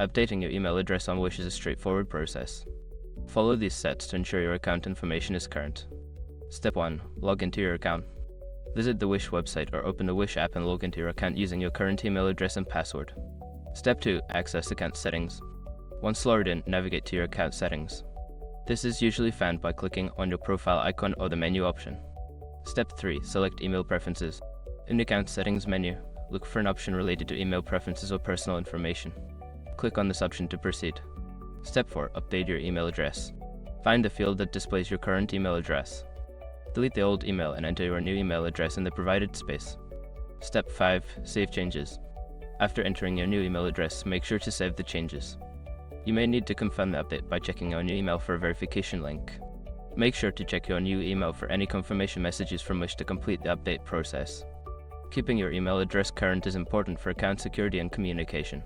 Updating your email address on Wish is a straightforward process. Follow these steps to ensure your account information is current. Step 1. Log into your account. Visit the Wish website or open the Wish app and log into your account using your current email address and password. Step 2. Access account settings. Once logged in, navigate to your account settings. This is usually found by clicking on your profile icon or the menu option. Step 3. Select email preferences. In the account settings menu, look for an option related to email preferences or personal information. Click on this option to proceed. Step 4. Update your email address. Find the field that displays your current email address. Delete the old email and enter your new email address in the provided space. Step 5. Save changes. After entering your new email address, make sure to save the changes. You may need to confirm the update by checking your new email for a verification link. Make sure to check your new email for any confirmation messages from Wish to complete the update process. Keeping your email address current is important for account security and communication.